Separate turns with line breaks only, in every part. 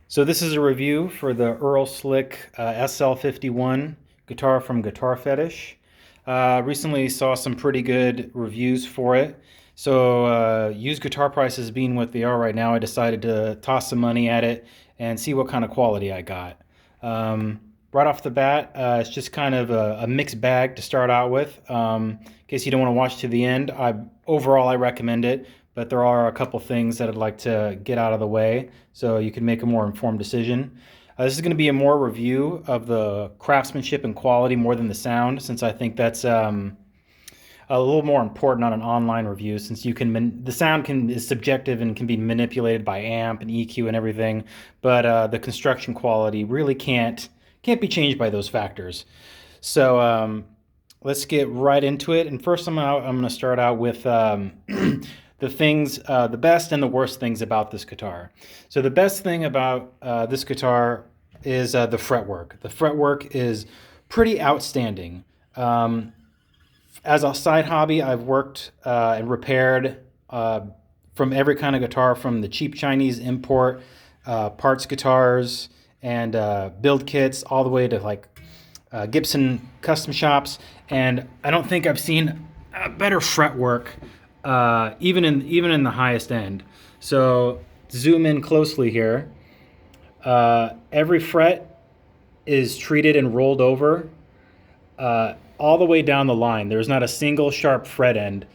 So this is a review for the Earl Slick SL51 guitar from Guitar Fetish. Recently saw some pretty good reviews for it. So used guitar prices being what they are right now, I decided to toss some money at it and see what kind of quality I got. Right off the bat, it's just kind of a mixed bag to start out with. In case you don't want to watch to the end, overall I recommend it, but there are a couple things that I'd like to get out of the way so you can make a more informed decision. This is going to be a more review of the craftsmanship and quality more than the sound, since I think that's a little more important on an online review, since the sound is subjective and can be manipulated by amp and EQ and everything, but the construction quality really can't be changed by those factors. So let's get right into it. And first, I'm gonna start out with the best and the worst things about this guitar. So the best thing about this guitar is the fretwork. The fretwork is pretty outstanding. As a side hobby, I've worked and repaired from every kind of guitar, from the cheap Chinese import parts guitars and build kits, all the way to like Gibson custom shops, and I don't think I've seen better fretwork, even in the highest end. So zoom in closely here. Every fret is treated and rolled over all the way down the line. There's not a single sharp fret end,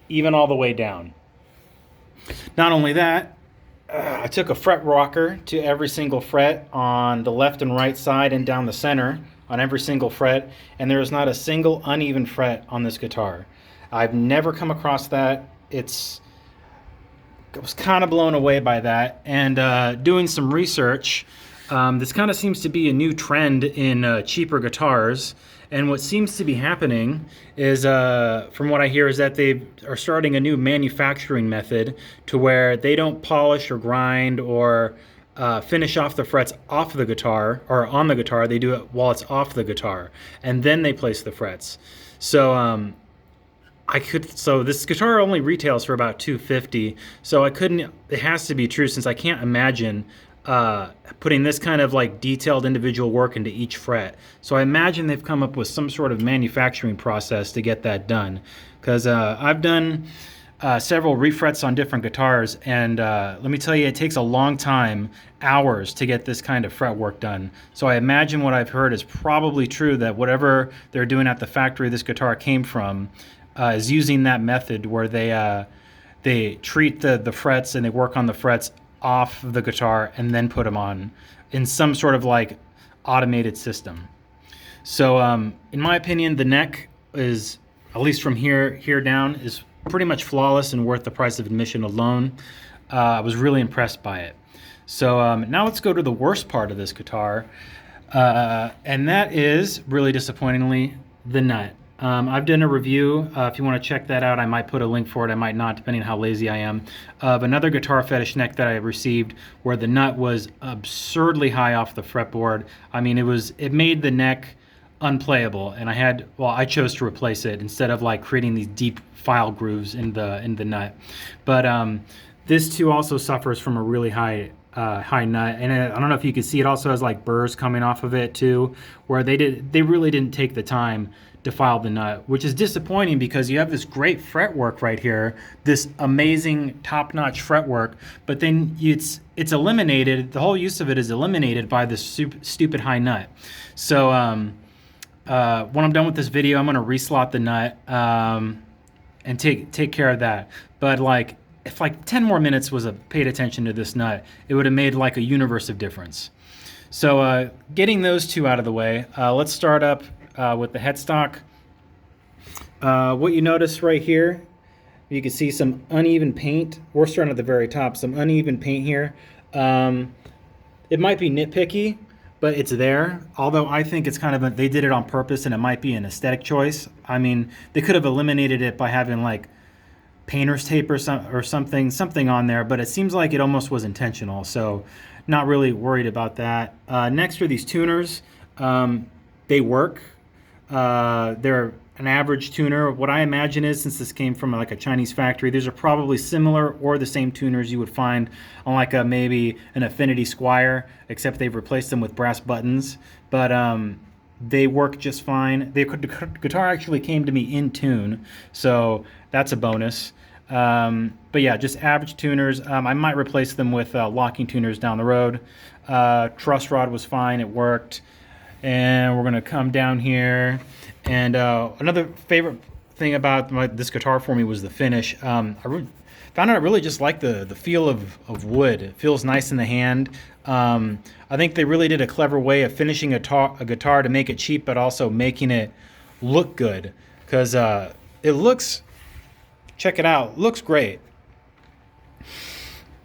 even all the way down. Not only that, I took a fret rocker to every single fret on the left and right side and down the center on every single fret, and there is not a single uneven fret on this guitar. I've never come across that. I was kind of blown away by that, and doing some research, this kind of seems to be a new trend in cheaper guitars. And what seems to be happening is, from what I hear, is that they are starting a new manufacturing method to where they don't polish or grind or finish off the frets off the guitar or on the guitar. They do it while it's off the guitar, and then they place the frets. So so this guitar only retails for about $250. So I couldn't. It has to be true, since I can't imagine putting this kind of like detailed individual work into each fret. So I imagine they've come up with some sort of manufacturing process to get that done. Because I've done several refrets on different guitars, and let me tell you, it takes a long time, hours, to get this kind of fret work done. So I imagine what I've heard is probably true, that whatever they're doing at the factory this guitar came from is using that method where they treat the frets and they work on the frets off the guitar and then put them on in some sort of like automated system. So in my opinion, the neck is, at least from here down, is pretty much flawless and worth the price of admission alone. I was really impressed by it. So now let's go to the worst part of this guitar, and that is, really disappointingly, the nut. I've done a review. If you want to check that out, I might put a link for it. I might not, depending on how lazy I am, of another Guitar Fetish neck that I received where the nut was absurdly high off the fretboard. I mean, it made the neck unplayable, and I chose to replace it instead of like creating these deep file grooves in the nut. But this too also suffers from a really high nut, and I don't know if you can see, it also has like burrs coming off of it too, where they really didn't take the time to file the nut, which is disappointing, because you have this great fretwork right here, this amazing top-notch fretwork, but then it's eliminated. The whole use of it is eliminated by this stupid high nut. So when I'm done with this video, I'm going to reslot the nut and take care of that. But like, if like 10 more minutes was paid attention to this nut, it would have made like a universe of difference. So getting those two out of the way, let's start up with the headstock. What you notice right here, you can see some uneven paint. We're starting at the very top, some uneven paint here. It might be nitpicky, but it's there. Although I think it's kind of they did it on purpose, and it might be an aesthetic choice. I mean, they could have eliminated it by having like painter's tape or something on there, but it seems like it almost was intentional. So not really worried about that. Next are these tuners. They work. They're an average tuner. What I imagine is, since this came from like a Chinese factory, these are probably similar or the same tuners you would find on like a maybe an Affinity Squire, except they've replaced them with brass buttons. But they work just fine. The guitar actually came to me in tune, so that's a bonus. But yeah, just average tuners. I might replace them with locking tuners down the road. Truss rod was fine, it worked. And we're gonna come down here. And another favorite thing about this guitar for me was the finish. Found out I really just like the feel of wood. It feels nice in the hand. I think they really did a clever way of finishing a guitar to make it cheap, but also making it look good. Because it looks, check it out, looks great.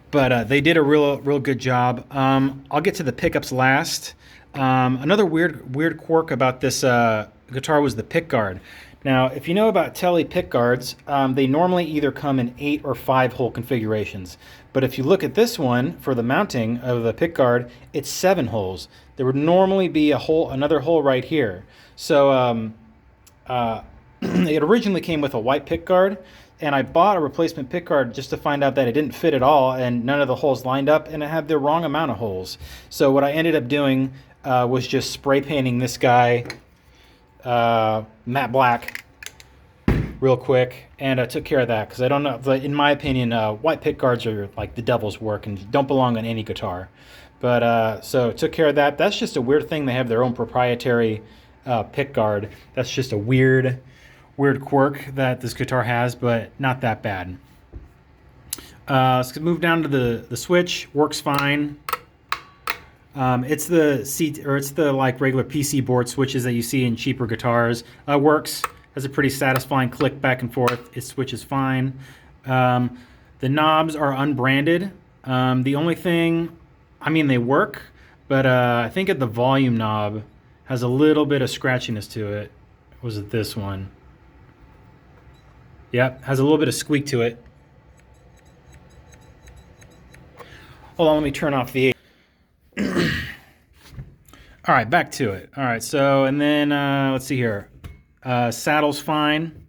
But they did a real good job. I'll get to the pickups last. Another weird quirk about this guitar was the pick guard. Now, if you know about tele pick guards, they normally either come in 8 or 5 hole configurations. But if you look at this one for the mounting of the pick guard, it's 7 holes. There would normally be another hole right here. So it originally came with a white pick guard, and I bought a replacement pick guard just to find out that it didn't fit at all, and none of the holes lined up, and it had the wrong amount of holes. So what I ended up doing was just spray painting this guy matte black real quick, and I took care of that, because I don't know, but in my opinion, white pick guards are like the devil's work and don't belong on any guitar. But so took care of that. That's just a weird thing. They have their own proprietary pick guard. That's just a weird quirk that this guitar has, but not that bad. Let's move down to the switch. Works fine. It's the like regular PC board switches that you see in cheaper guitars. Works. Has a pretty satisfying click back and forth. It switches fine. The knobs are unbranded. The only thing, I mean, they work, but I think the volume knob has a little bit of scratchiness to it. Was it this one? Yep, has a little bit of squeak to it. Hold on, let me turn off the all right, back to it. All right, so, and then let's see here. Saddle's fine.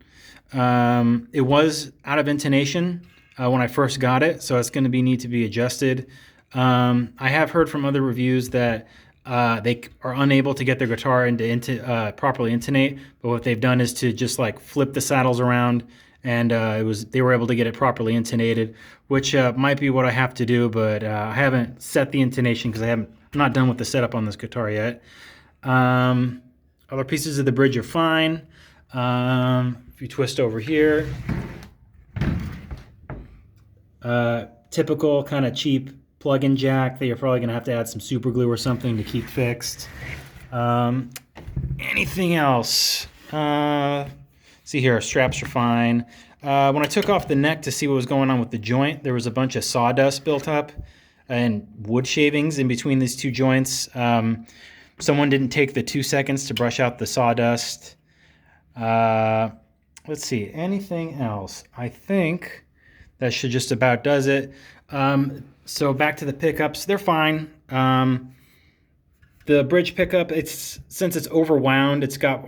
It was out of intonation when I first got it, so it's going to need to be adjusted. I have heard from other reviews that they are unable to get their guitar into properly intonate, but what they've done is to just like flip the saddles around, and they were able to get it properly intonated, which might be what I have to do, but I haven't set the intonation because I'm not done with the setup on this guitar yet. Other pieces of the bridge are fine. If you twist over here, typical kind of cheap plug-in jack that you're probably going to have to add some super glue or something to keep fixed. Anything else? See here, straps are fine. When I took off the neck to see what was going on with the joint, there was a bunch of sawdust built up and wood shavings in between these two joints. Someone didn't take the 2 seconds to brush out the sawdust. Let's see, anything else? I think that should just about does it. So back to the pickups, they're fine. The bridge pickup, since it's overwound, it's got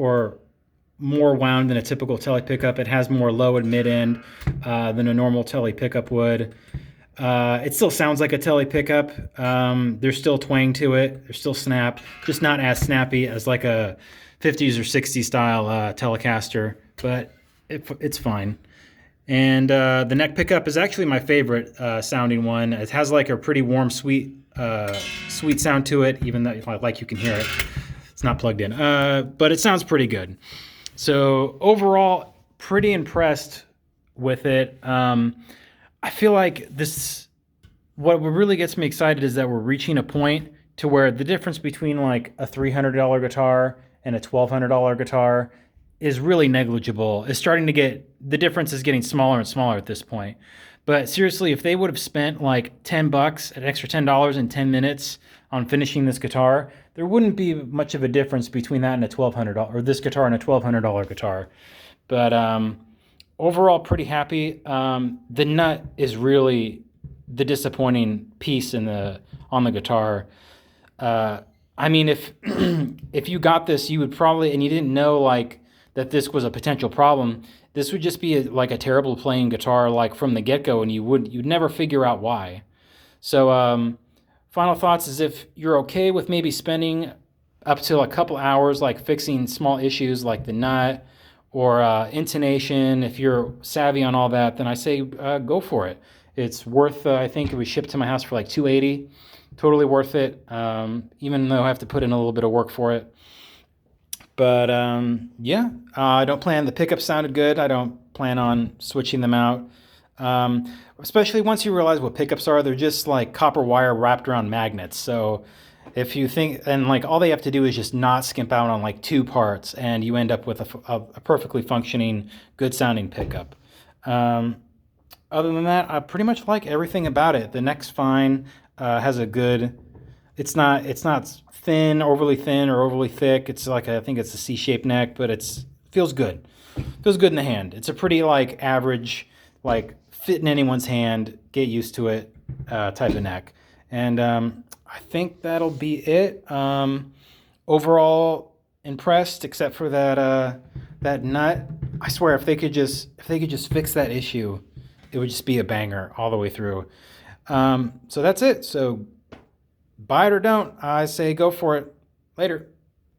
more wound than a typical tele pickup. It has more low and mid end than a normal tele pickup would. It still sounds like a tele pickup. There's still twang to it. There's still snap, just not as snappy as like a 50s or 60s style Telecaster, but it's fine. And the neck pickup is actually my favorite sounding one. It has like a pretty warm, sweet sound to it, even though like you can hear it. It's not plugged in, but it sounds pretty good. So overall, pretty impressed with it. I feel like what really gets me excited is that we're reaching a point to where the difference between like a $300 guitar and a $1,200 guitar is really negligible. The difference is getting smaller and smaller at this point. But seriously, if they would have spent like $10, an extra $10 in 10 minutes on finishing this guitar, there wouldn't be much of a difference between that and a $1,200, or this guitar and a $1,200 guitar. But overall, pretty happy. The nut is really the disappointing piece on the guitar. I mean, if if you got this, you would probably, and you didn't know like that this was a potential problem, this would just be like a terrible playing guitar, like from the get-go, and you'd never figure out why. So final thoughts is, if you're okay with maybe spending up to a couple hours like fixing small issues like the nut or intonation, if you're savvy on all that, then I say go for it. It's worth, I think it was shipped to my house for like $280. Totally worth it, even though I have to put in a little bit of work for it. But yeah, I don't plan, the pickups sounded good. I don't plan on switching them out. Especially once you realize what pickups are, they're just like copper wire wrapped around magnets. So if you think, and like all they have to do is just not skimp out on like 2 parts, and you end up with a perfectly functioning, good sounding pickup. Other than that, I pretty much like everything about it. The neck's fine, has a good, it's not thin, overly thin or overly thick. It's like, I think it's a C-shaped neck, but feels good. Feels good in the hand. It's a pretty like average, like fit in anyone's hand, get used to it type of neck. And I think that'll be it. Overall impressed, except for that nut. I swear, if they could just fix that issue, it would just be a banger all the way through. So that's it. So buy it or don't. I say go for it. Later.